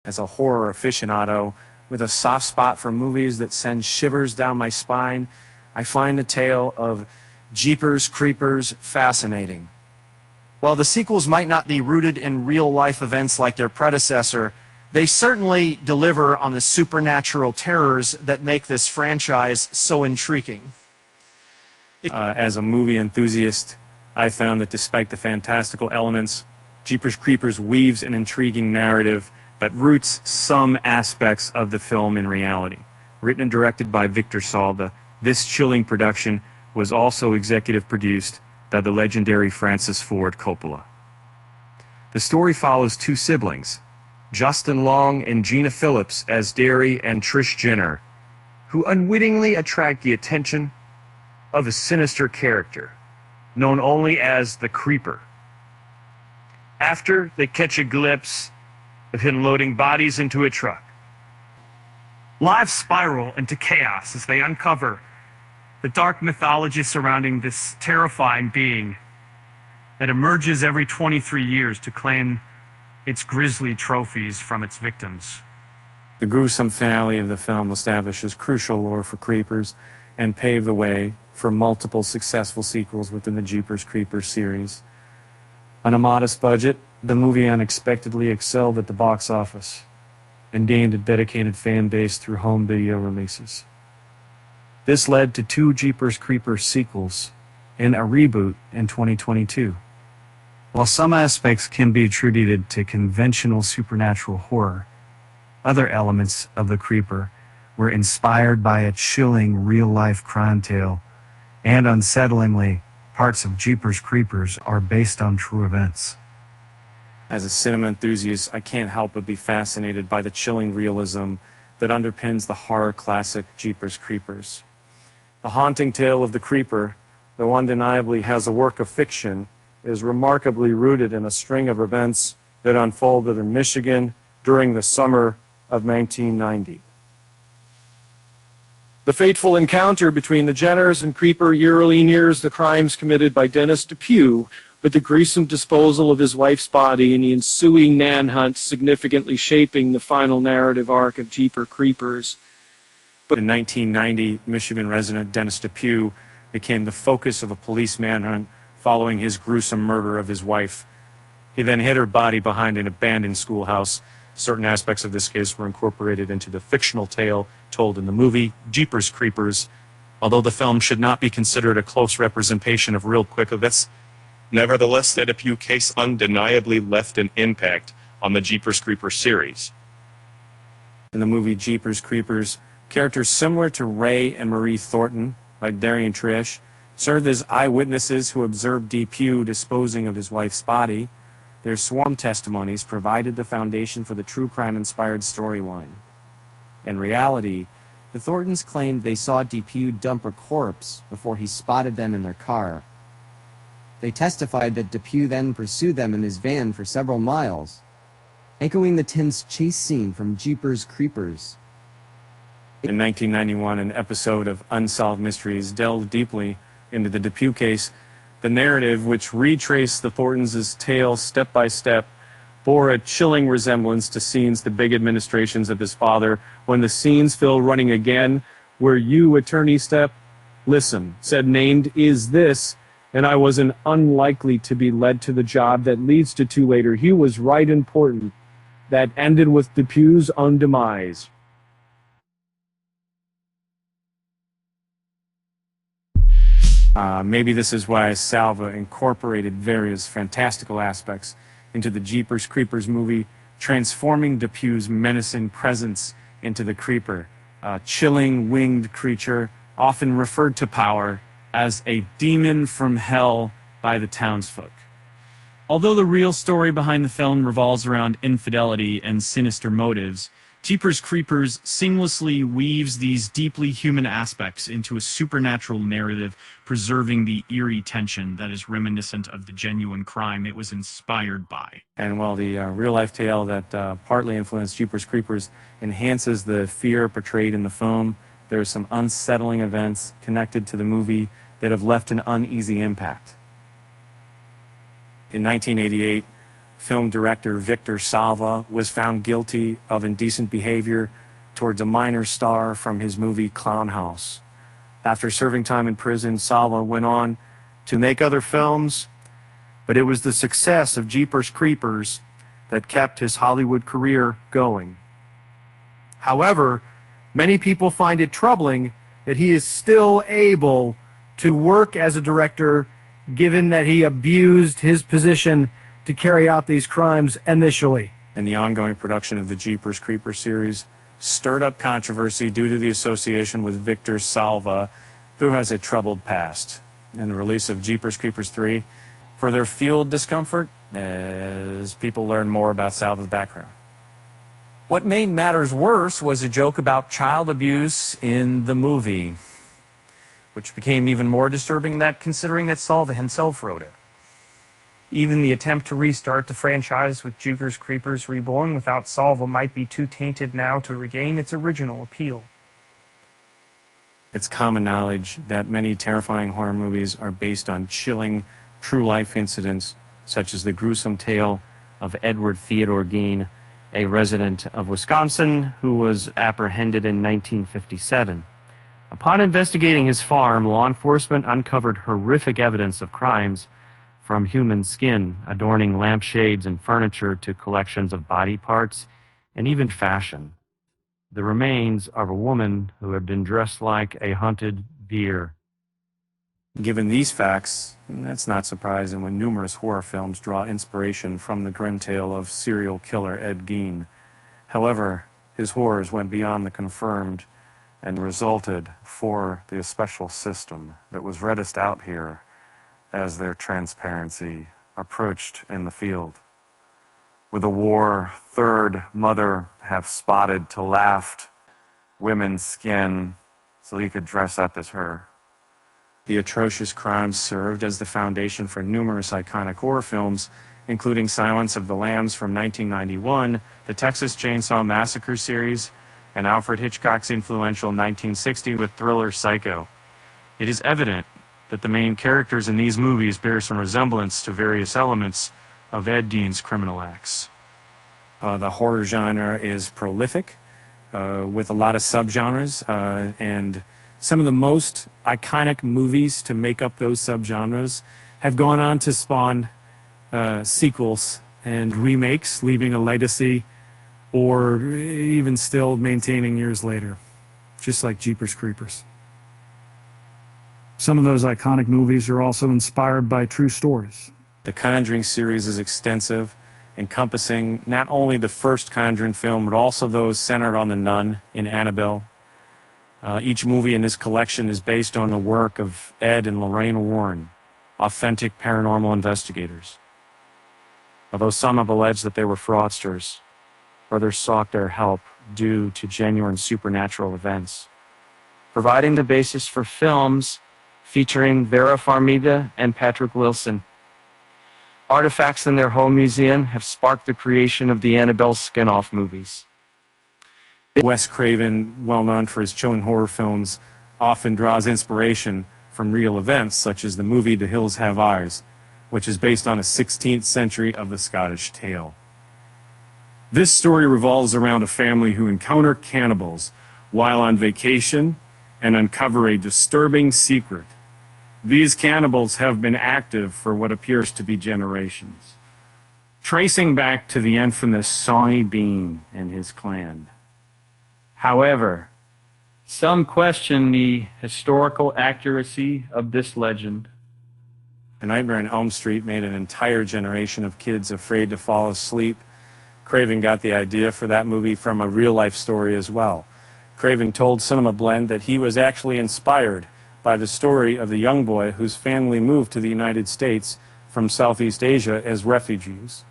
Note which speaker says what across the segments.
Speaker 1: As a horror aficionado with a soft spot for movies that send shivers down my spine, I find the tale of Jeepers Creepers fascinating. While the sequels might not be rooted in real-life events like their predecessor, they certainly deliver on the supernatural terrors that make this franchise so intriguing. As a movie enthusiast, I found that despite the fantastical elements, Jeepers Creepers weaves an intriguing narrative that roots some aspects of the film in reality. Written and directed by Victor Salva, this chilling production was also executive produced by the legendary Francis Ford Coppola. The story follows two siblings, Justin Long and Gina Phillips as Derry and Trish Jenner, who unwittingly attract the attention of a sinister character, known only as the Creeper. After they catch a glimpse of him loading bodies into a truck, lives spiral into chaos as they uncover the dark mythology surrounding this terrifying being that emerges every 23 years to claim its grisly trophies from its victims. The gruesome finale of the film establishes crucial lore for Creepers and paved the way for multiple successful sequels within the Jeepers Creepers series. On a modest budget, the movie unexpectedly excelled at the box office and gained a dedicated fan base through home video releases. This led to two Jeepers Creepers sequels and a reboot in 2022. While some aspects can be attributed to conventional supernatural horror, other elements of the Creeper were inspired by a chilling real-life crime tale, and unsettlingly, parts of Jeepers Creepers are based on true events. As a cinema enthusiast, I can't help but be fascinated by the chilling realism that underpins the horror classic Jeepers Creepers. The haunting tale of the Creeper, though undeniably has a work of fiction, is remarkably rooted in a string of events that unfolded in Michigan during the summer of 1990. The fateful encounter between the Jenners and Creeper eerily nears the crimes committed by Dennis Depew, with the gruesome disposal of his wife's body and the ensuing manhunt significantly shaping the final narrative arc of Jeepers Creepers. But in 1990, Michigan resident Dennis Depew became the focus of a police manhunt following his gruesome murder of his wife. He then hid her body behind an abandoned schoolhouse. Certain aspects of this case were incorporated into the fictional tale told in the movie Jeepers Creepers, although the film should not be considered a close representation of real quick events. Nevertheless, the Depew case undeniably left an impact on the Jeepers Creepers series. In the movie Jeepers Creepers, characters similar to Ray and Marie Thornton, like Derry and Trish, served as eyewitnesses who observed Depew disposing of his wife's body. Their sworn testimonies provided the foundation for the true crime-inspired storyline. In reality, the Thorntons claimed they saw Depew dump a corpse before he spotted them in their car. They testified that Depew then pursued them in his van for several miles, echoing the tense chase scene from Jeepers Creepers. In 1991, an episode of Unsolved Mysteries delved deeply into the Depew case. The narrative, which retraced the Thorntons' tale step by step, bore a chilling resemblance to scenes the big administrations of his father. When the scenes fill running again, where you, attorney, step, listen, said named, is this, and I wasn't unlikely to be led to the job that leads to two later. He was right important. That ended with Depew's own demise. Maybe this is why Salva incorporated various fantastical aspects into the Jeepers Creepers movie, transforming Depew's menacing presence into the Creeper, a chilling winged creature often referred to power as a demon from hell by the townsfolk. Although the real story behind the film revolves around infidelity and sinister motives, Jeepers Creepers seamlessly weaves these deeply human aspects into a supernatural narrative, preserving the eerie tension that is reminiscent of the genuine crime it was inspired by. And while the real-life tale that partly influenced Jeepers Creepers enhances the fear portrayed in the film, there are some unsettling events connected to the movie that have left an uneasy impact. In 1988, film director Victor Salva was found guilty of indecent behavior towards a minor star from his movie Clown House. After serving time in prison, Salva went on to make other films, but it was the success of Jeepers Creepers that kept his Hollywood career going. However, many people find it troubling that he is still able to work as a director, given that he abused his position to carry out these crimes initially. And the ongoing production of the Jeepers Creepers series stirred up controversy due to the association with Victor Salva, who has a troubled past. And the release of Jeepers Creepers 3 further fueled discomfort as people learned more about Salva's background. What made matters worse was a joke about child abuse in the movie, which became even more disturbing considering that Salva himself wrote it. Even the attempt to restart the franchise with Jeepers Creepers Reborn without Salva might be too tainted now to regain its original appeal. It's common knowledge that many terrifying horror movies are based on chilling, true-life incidents, such as the gruesome tale of Edward Theodore Gein, a resident of Wisconsin who was apprehended in 1957. Upon investigating his farm, law enforcement uncovered horrific evidence of crimes, from human skin adorning lampshades and furniture to collections of body parts and even fashion. The remains of a woman who had been dressed like a hunted deer. Given these facts, that's not surprising when numerous horror films draw inspiration from the grim tale of serial killer Ed Gein. However, his horrors went beyond the confirmed and resulted for the special system that was reddest out here as their transparency approached in the field. With a war, third mother have spotted to laughed women's skin so he could dress up as her. The atrocious crimes served as the foundation for numerous iconic horror films, including Silence of the Lambs from 1991, the Texas Chainsaw Massacre series, and Alfred Hitchcock's influential 1960 with thriller Psycho. It is evident that the main characters in these movies bear some resemblance to various elements of Ed Gein's criminal acts. The horror genre is prolific, with a lot of subgenres, and some of the most iconic movies to make up those subgenres have gone on to spawn sequels and remakes, leaving a legacy, or even still maintaining years later, just like Jeepers Creepers. Some of those iconic movies are also inspired by true stories. The Conjuring series is extensive, encompassing not only the first Conjuring film, but also those centered on the nun in Annabelle. Each movie in this collection is based on the work of Ed and Lorraine Warren, authentic paranormal investigators. Although some have alleged that they were fraudsters, others sought their help due to genuine supernatural events, providing the basis for films featuring Vera Farmiga and Patrick Wilson. Artifacts in their home museum have sparked the creation of the Annabelle spin-off movies. Wes Craven, well known for his chilling horror films, often draws inspiration from real events, such as the movie The Hills Have Eyes, which is based on a 16th century of the Scottish tale. This story revolves around a family who encounter cannibals while on vacation and uncover a disturbing secret. These cannibals have been active for what appears to be generations, tracing back to the infamous Sawney Bean and his clan. However, some question the historical accuracy of this legend. A Nightmare on Elm Street made an entire generation of kids afraid to fall asleep. Craven got the idea for that movie from a real-life story as well. Craven told Cinema Blend that he was actually inspired by the story of the young boy whose family moved to the United States from Southeast Asia as refugees.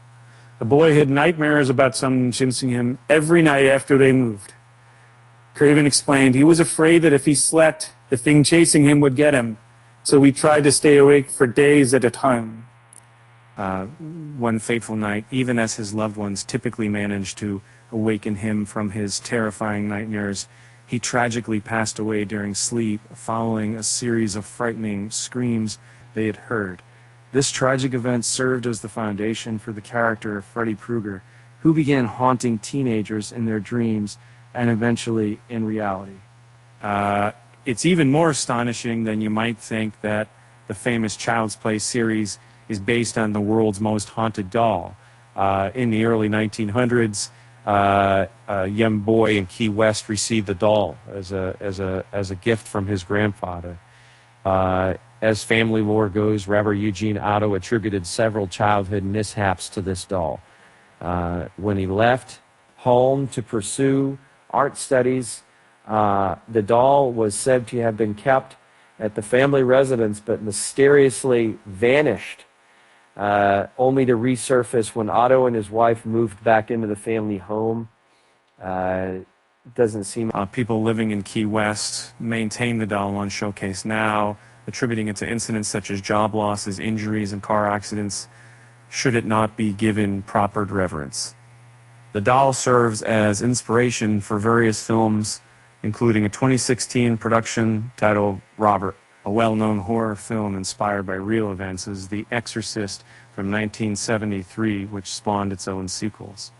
Speaker 1: The boy had nightmares about someone chasing him every night after they moved. Craven explained he was afraid that if he slept, the thing chasing him would get him, so he tried to stay awake for days at a time. One fateful night, even as his loved ones typically managed to awaken him from his terrifying nightmares, he tragically passed away during sleep following a series of frightening screams they had heard.
Speaker 2: This tragic event served as the foundation for the character of Freddy Krueger, who began haunting teenagers in their dreams and eventually in reality.
Speaker 3: It's even more astonishing than you might think that the famous Child's Play series is based on the world's most haunted doll. In the early 1900s, a young boy in Key West received the doll as a gift from his grandfather. As family lore goes, Robert Eugene Otto attributed several childhood mishaps to this doll. When he left home to pursue art studies, the doll was said to have been kept at the family residence but mysteriously vanished, only to resurface when Otto and his wife moved back into the family home. Doesn't seem... People living in Key West maintain the doll on showcase now, attributing it to incidents such as job losses, injuries, and car accidents, should it not be given proper reverence. The doll serves as inspiration for various films, including a 2016 production titled Robert, a well-known horror film inspired by real events, is The Exorcist from 1973, which spawned its own sequels.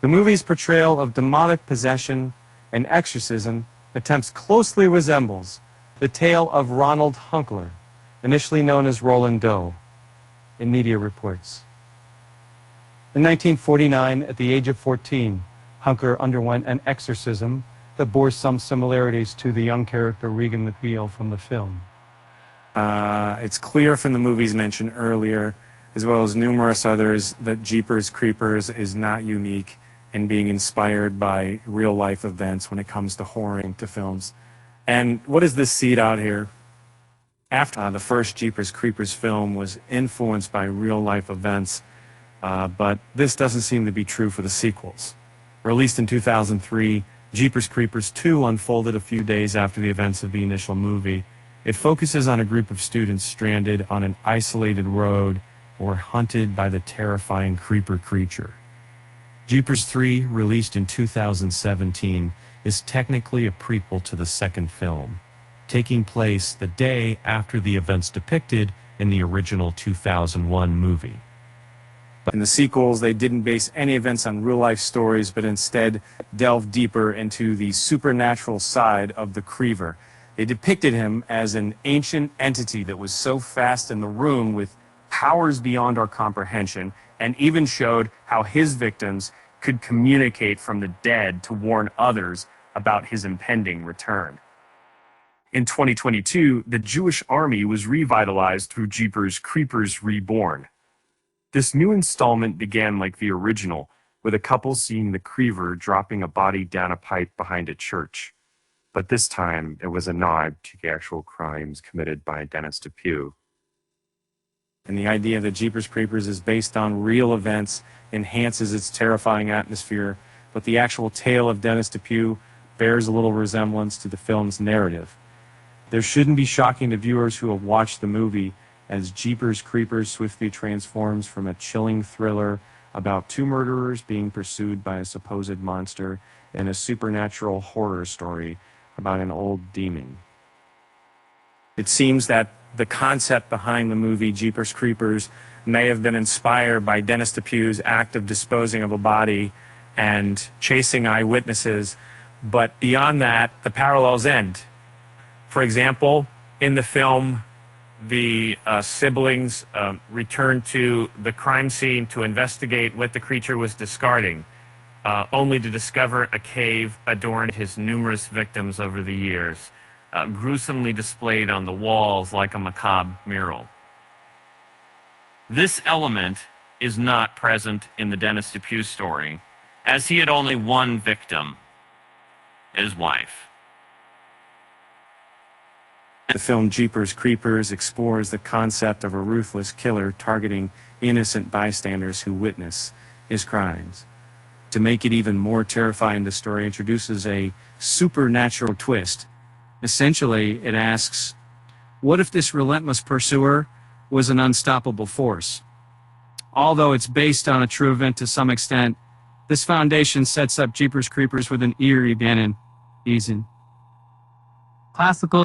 Speaker 3: The movie's portrayal of demonic possession and exorcism attempts closely resembles the tale of Ronald Hunkler, initially known as Roland Doe, in media reports. In 1949, at the age of 14, Hunkler underwent an exorcism that bore some similarities to the young character Regan McNeil from the film. It's clear from the movies mentioned earlier, as well as numerous others, that Jeepers Creepers is not unique in being inspired by real-life events when it comes to horroring to films. And what is this seed out here? After the first Jeepers Creepers film was influenced by real-life events, but this doesn't seem to be true for the sequels. Released in 2003, Jeepers Creepers 2 unfolded a few days after the events of the initial movie. It focuses on a group of students stranded on an isolated road or hunted by the terrifying creeper creature. Jeepers 3, released in 2017, is technically a prequel to the second film, taking place the day after the events depicted in the original 2001 movie. In the sequels, they didn't base any events on real-life stories, but instead delved deeper into the supernatural side of the Creeper. They depicted him as an ancient entity that was so fast in the room with powers beyond our comprehension, and even showed how his victims could communicate from the dead to warn others about his impending return. In 2022, the Jewish army was revitalized through Jeepers Creepers Reborn. This new installment began like the original, with a couple seeing the Creeper dropping a body down a pipe behind a church. But this time, it was a nod to the actual crimes committed by Dennis Depew. And the idea that Jeepers Creepers is based on real events enhances its terrifying atmosphere, but the actual tale of Dennis Depew bears a little resemblance to the film's narrative. This shouldn't be shocking to viewers who have watched the movie, as Jeepers Creepers swiftly transforms from a chilling thriller about two murderers being pursued by a supposed monster and a supernatural horror story about an old demon. It seems that the concept behind the movie Jeepers Creepers may have been inspired by Dennis Depew's act of disposing of a body and chasing eyewitnesses, but beyond that, the parallels end. For example, in the film, the siblings returned to the crime scene to investigate what the creature was discarding, only to discover a cave adorned his numerous victims over the years, gruesomely displayed on the walls like a macabre mural. This element is not present in the Dennis Depew story, as he had only one victim, his wife. The film Jeepers Creepers explores the concept of a ruthless killer targeting innocent bystanders who witness his crimes. To make it even more terrifying, the story introduces a supernatural twist. Essentially, it asks, what if this relentless pursuer was an unstoppable force? Although it's based on a true event to some extent, this foundation sets up Jeepers Creepers with an eerie abandon. Classical